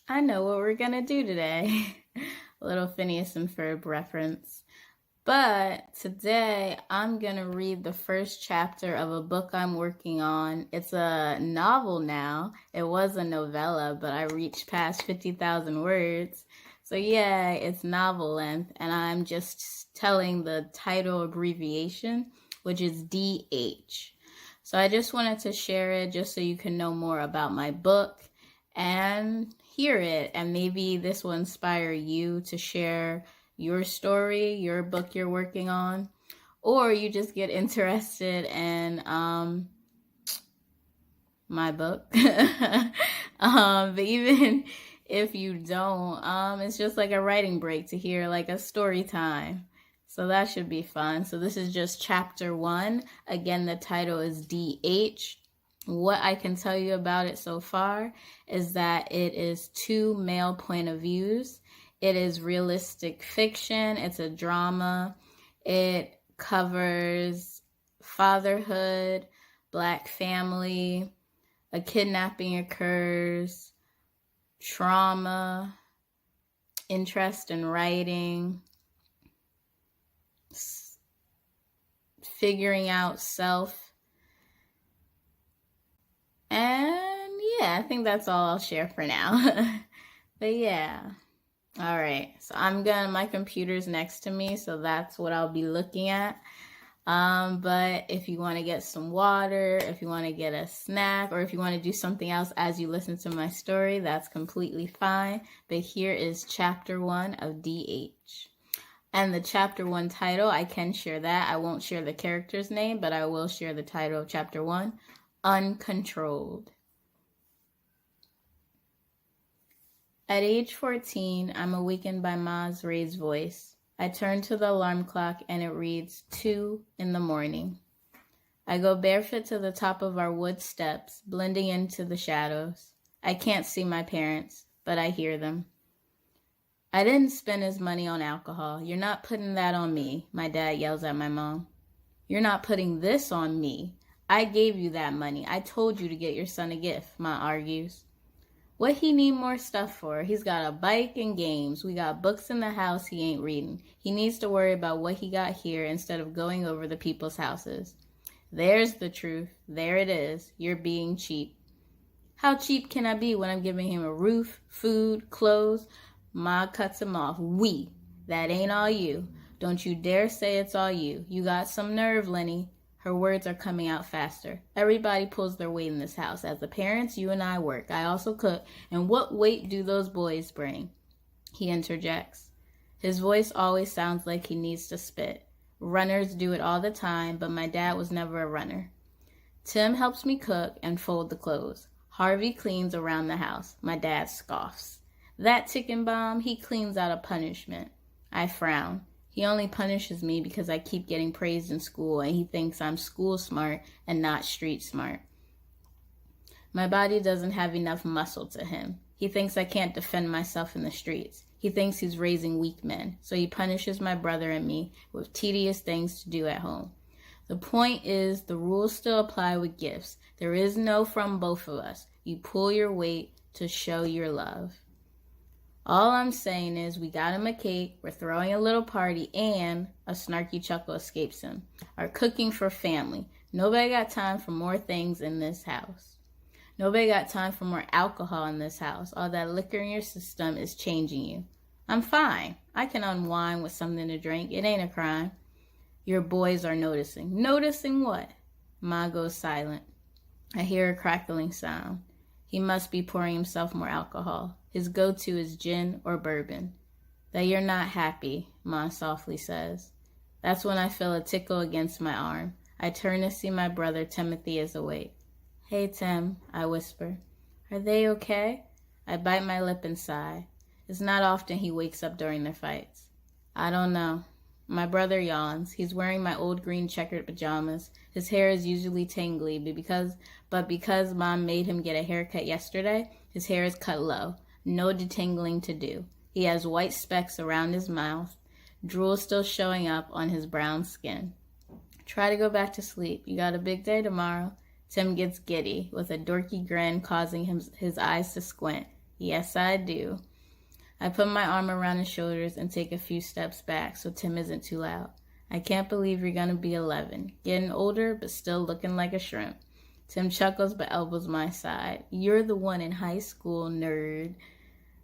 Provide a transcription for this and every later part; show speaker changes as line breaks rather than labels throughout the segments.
I know what we're gonna do today. A little Phineas and Ferb reference. But today I'm gonna read the first chapter of a book I'm working on. It's a novel now. It was a novella, but I reached past 50,000 words. So yeah, it's novel length, and I'm just telling the title abbreviation, which is DH. So I just wanted to share it just so you can know more about my book and hear it, and maybe this will inspire you to share your story, your book you're working on, or you just get interested in my book. But even if you don't, it's just like a writing break to hear like a story time. So that should be fun. So this is just chapter 1. Again, the title is DH. What I can tell you about it so far is that it is 2 male point of views. It is realistic fiction. It's a drama. It covers fatherhood, Black family, a kidnapping occurs, trauma, interest in writing, figuring out self. And yeah, I think that's all I'll share for now. But yeah. All right. So my computer's next to me, so that's what I'll be looking at. But if you want to get some water, if you want to get a snack, or if you want to do something else as you listen to my story, that's completely fine. But here is chapter 1 of DH. And the chapter 1 title, I can share that. I won't share the character's name, but I will share the title of chapter 1, Uncontrolled. At age 14, I'm awakened by Ma's raised voice. I turn to the alarm clock and it reads 2 in the morning. I go barefoot to the top of our wood steps, blending into the shadows. I can't see my parents, but I hear them. I didn't spend his money on alcohol. You're not putting that on me, my dad yells at my mom. You're not putting this on me. I gave you that money. I told you to get your son a gift, Ma argues. What he need more stuff for? He's got a bike and games. We got books in the house he ain't reading. He needs to worry about what he got here instead of going over the people's houses. There's the truth. There it is. You're being cheap. How cheap can I be when I'm giving him a roof, food, clothes? Ma cuts him off. That ain't all you. Don't you dare say it's all you. You got some nerve, Lenny. Her words are coming out faster. Everybody pulls their weight in this house. As the parents, you and I work. I also cook. And what weight do those boys bring? He interjects. His voice always sounds like he needs to spit. Runners do it all the time, but my dad was never a runner. Tim helps me cook and fold the clothes. Harvey cleans around the house. My dad scoffs. That chicken bomb, he cleans out of punishment. I frown. He only punishes me because I keep getting praised in school and he thinks I'm school smart and not street smart. My body doesn't have enough muscle to him. He thinks I can't defend myself in the streets. He thinks he's raising weak men, so he punishes my brother and me with tedious things to do at home. The point is, the rules still apply with gifts. There is no from both of us. You pull your weight to show your love. All I'm saying is we got him a cake, we're throwing a little party, and a snarky chuckle escapes him. Are cooking for family. Nobody got time for more things in this house. Nobody got time for more alcohol in this house. All that liquor in your system is changing you. I'm fine. I can unwind with something to drink. It ain't a crime. Your boys are noticing. Noticing what? Ma goes silent. I hear a crackling sound. He must be pouring himself more alcohol. His go-to is gin or bourbon. That you're not happy, Ma softly says. That's when I feel a tickle against my arm. I turn to see my brother Timothy is awake. Hey, Tim, I whisper. Are they okay? I bite my lip and sigh. It's not often he wakes up during their fights. I don't know. My brother yawns. He's wearing my old green checkered pajamas. His hair is usually tangly, but because Mom made him get a haircut yesterday, his hair is cut low. No detangling to do. He has white specks around his mouth, drool still showing up on his brown skin. Try to go back to sleep. You got a big day tomorrow. Tim gets giddy, with a dorky grin causing his eyes to squint. Yes, I do. I put my arm around his shoulders and take a few steps back so Tim isn't too loud. I can't believe you're going to be 11. Getting older, but still looking like a shrimp. Tim chuckles but elbows my side. You're the one in high school, nerd.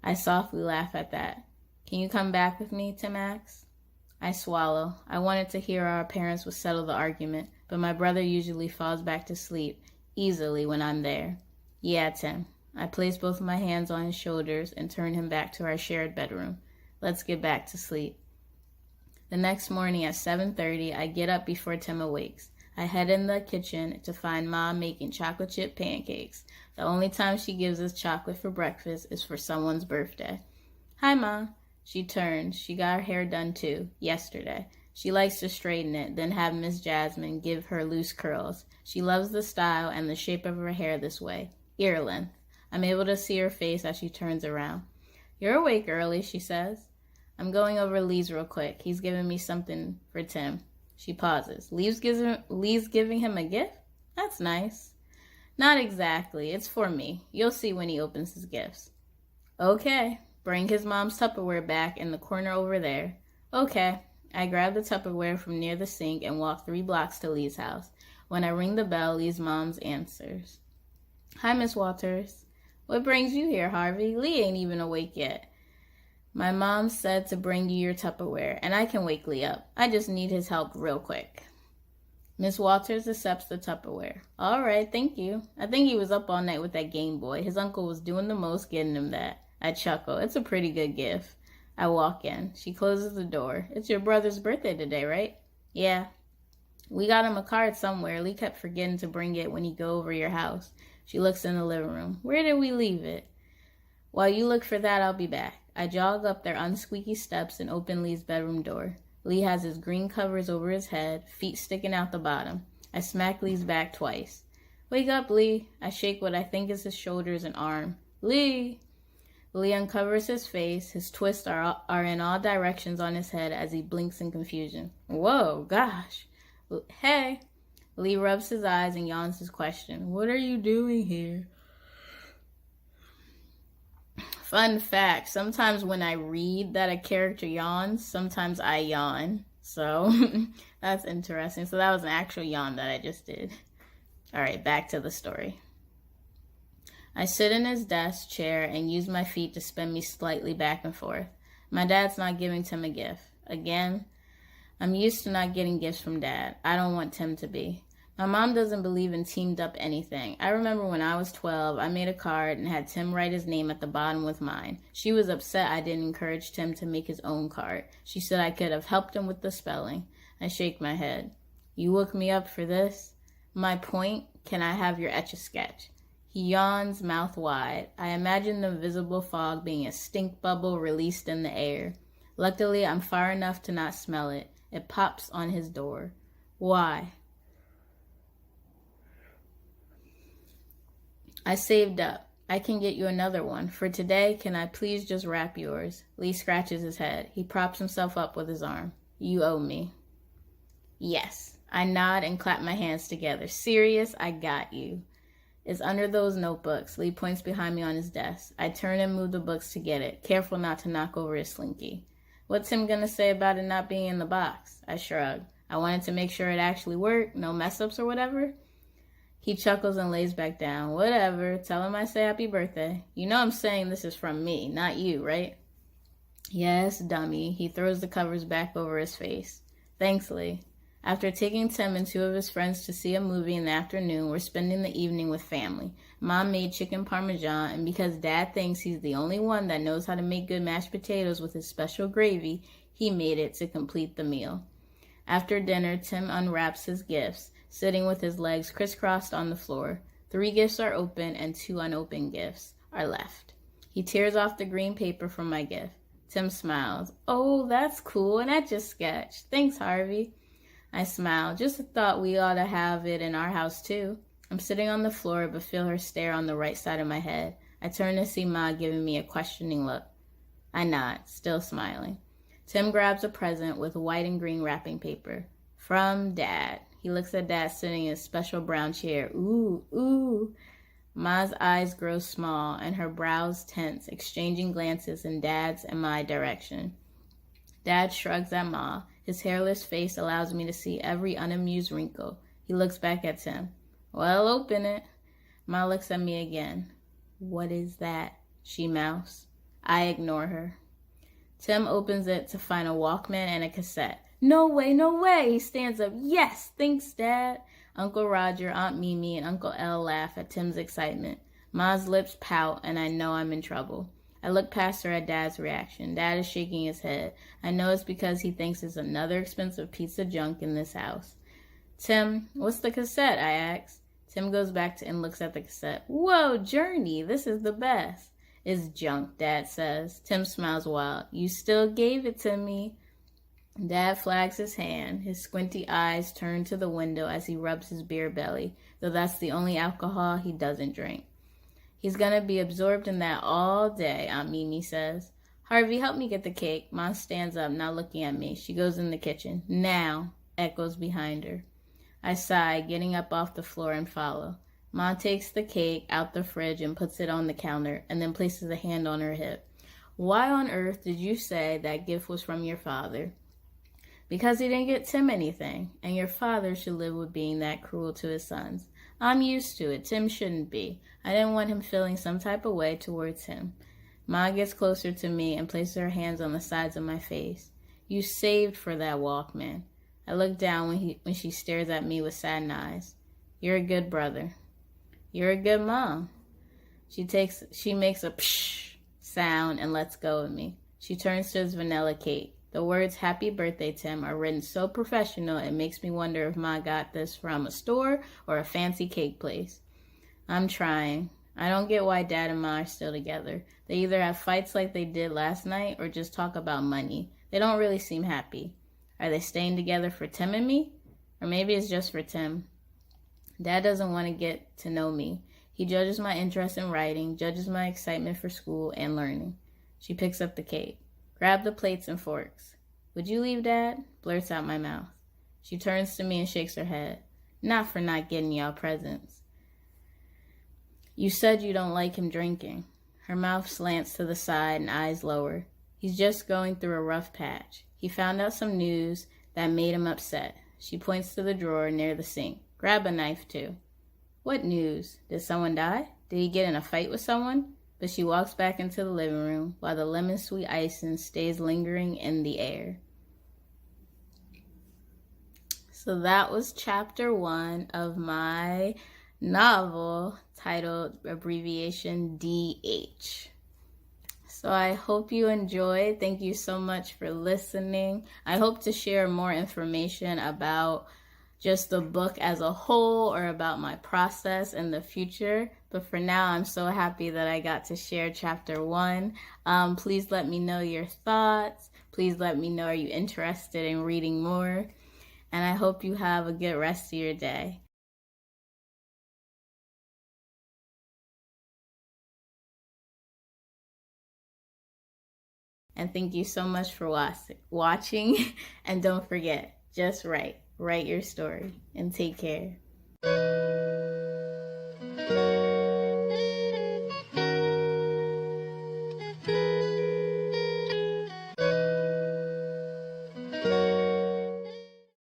I softly laugh at that. Can you come back with me, Tim asks. I swallow. I wanted to hear how our parents would settle the argument, but my brother usually falls back to sleep easily when I'm there. Yeah, Tim. I place both of my hands on his shoulders and turn him back to our shared bedroom. Let's get back to sleep. The next morning at 7:30, I get up before Tim awakes. I head in the kitchen to find Mom making chocolate chip pancakes. The only time she gives us chocolate for breakfast is for someone's birthday. Hi, Ma. She turns. She got her hair done too, yesterday. She likes to straighten it, then have Miss Jasmine give her loose curls. She loves the style and the shape of her hair this way, ear length. I'm able to see her face as she turns around. You're awake early, she says. I'm going over Lee's real quick. He's giving me something for Tim. She pauses. Lee's giving him a gift? That's nice. Not exactly. It's for me. You'll see when he opens his gifts. Okay. Bring his mom's Tupperware back in the corner over there. Okay. I grab the Tupperware from near the sink and walk 3 blocks to Lee's house. When I ring the bell, Lee's mom's answers. Hi, Miss Walters. What brings you here, Harvey? Lee ain't even awake yet. My mom said to bring you your Tupperware, and I can wake Lee up. I just need his help real quick. Miss Walters accepts the Tupperware. All right, thank you. I think he was up all night with that Game Boy. His uncle was doing the most getting him that. I chuckle. It's a pretty good gift. I walk in. She closes the door. It's your brother's birthday today, right? Yeah. We got him a card somewhere. Lee kept forgetting to bring it when he go over your house. She looks in the living room. Where did we leave it? While you look for that, I'll be back. I jog up their unsqueaky steps and open Lee's bedroom door. Lee has his green covers over his head, feet sticking out the bottom. I smack Lee's back twice. Wake up, Lee. I shake what I think is his shoulders and arm. Lee! Lee uncovers his face. His twists are in all directions on his head as he blinks in confusion. Whoa, gosh. Hey. Lee rubs his eyes and yawns his question. What are you doing here? Fun fact, sometimes when I read that a character yawns, sometimes I yawn. So that's interesting. So that was an actual yawn that I just did. All right, back to the story. I sit in his desk chair and use my feet to spin me slightly back and forth. My dad's not giving Tim a gift. Again, I'm used to not getting gifts from Dad. I don't want Tim to be. My mom doesn't believe in teamed up anything. I remember when I was 12, I made a card and had Tim write his name at the bottom with mine. She was upset I didn't encourage Tim to make his own card. She said I could have helped him with the spelling. I shake my head. You woke me up for this? My point, can I have your Etch-a-Sketch? He yawns, mouth wide. I imagine the invisible fog being a stink bubble released in the air. Luckily, I'm far enough to not smell it. It pops on his door. Why? I saved up. I can get you another one. For today, can I please just wrap yours? Lee scratches his head. He props himself up with his arm. You owe me. Yes. I nod and clap my hands together. Serious, I got you. It's under those notebooks. Lee points behind me on his desk. I turn and move the books to get it, careful not to knock over his slinky. What's Tim gonna say about it not being in the box? I shrug. I wanted to make sure it actually worked, no mess-ups or whatever. He chuckles and lays back down. Whatever. Tell him I say happy birthday. You know I'm saying this is from me, not you, right? Yes, dummy. He throws the covers back over his face. Thanks, Lee. After taking Tim and 2 of his friends to see a movie in the afternoon, we're spending the evening with family. Mom made chicken parmesan, and because Dad thinks he's the only one that knows how to make good mashed potatoes with his special gravy, he made it to complete the meal. After dinner, Tim unwraps his gifts, sitting with his legs crisscrossed on the floor. 3 gifts are open and 2 unopened gifts are left. He tears off the green paper from my gift. Tim smiles. Oh, that's cool, and I just sketched. Thanks, Harvey. I smile. Just thought we ought to have it in our house, too. I'm sitting on the floor, but feel her stare on the right side of my head. I turn to see Ma giving me a questioning look. I nod, still smiling. Tim grabs a present with white and green wrapping paper. From Dad. He looks at Dad sitting in his special brown chair. Ooh, ooh. Ma's eyes grow small and her brows tense, exchanging glances in Dad's and my direction. Dad shrugs at Ma. His hairless face allows me to see every unamused wrinkle. He looks back at Tim. Well, open it. Ma looks at me again. What is that? She mouths. I ignore her. Tim opens it to find a Walkman and a cassette. No way, no way! He stands up. Yes, thanks, Dad. Uncle Roger, Aunt Mimi, and Uncle El laugh at Tim's excitement. Ma's lips pout, and I know I'm in trouble. I look past her at Dad's reaction. Dad is shaking his head. I know it's because he thinks it's another expensive piece of junk in this house. Tim, what's the cassette? I ask. Tim goes back to and looks at the cassette. Whoa, Journey, this is the best. It's junk, Dad says. Tim smiles wild. You still gave it to me. Dad flags his hand. His squinty eyes turn to the window as he rubs his beer belly, though that's the only alcohol he doesn't drink. He's gonna be absorbed in that all day, Aunt Mimi says. Harvey, help me get the cake. Mom stands up, not looking at me. She goes in the kitchen. Now, echoes behind her. I sigh, getting up off the floor and follow. Mom takes the cake out the fridge and puts it on the counter, and then places a hand on her hip. Why on earth did you say that gift was from your father? Because he didn't get Tim anything, and your father should live with being that cruel to his sons. I'm used to it. Tim shouldn't be. I didn't want him feeling some type of way towards him. Ma gets closer to me and places her hands on the sides of my face. You saved for that Walkman. I look down when she stares at me with saddened eyes. You're a good brother. You're a good mom. She makes a psh sound and lets go of me. She turns to his vanilla cake. The words Happy Birthday, Tim are written so professional it makes me wonder if Ma got this from a store or a fancy cake place. I'm trying. I don't get why Dad and Ma are still together. They either have fights like they did last night or just talk about money. They don't really seem happy. Are they staying together for Tim and me? Or maybe it's just for Tim. Dad doesn't want to get to know me. He judges my interest in writing, judges my excitement for school and learning. She picks up the cake. Grab the plates and forks. Would you leave, Dad? Blurts out my mouth. She turns to me and shakes her head. Not for not getting y'all presents. You said you don't like him drinking. Her mouth slants to the side and eyes lower. He's just going through a rough patch. He found out some news that made him upset. She points to the drawer near the sink. Grab a knife, too. What news? Did someone die? Did he get in a fight with someone? But she walks back into the living room while the lemon sweet icing stays lingering in the air. So that was chapter 1 of my novel titled abbreviation DH. So I hope you enjoyed. Thank you so much for listening. I hope to share more information about just the book as a whole or about my process in the future. But for now, I'm so happy that I got to share chapter 1. Please let me know your thoughts. Please let me know, are you interested in reading more? And I hope you have a good rest of your day. And thank you so much for watching. And don't forget, just write your story, and take care.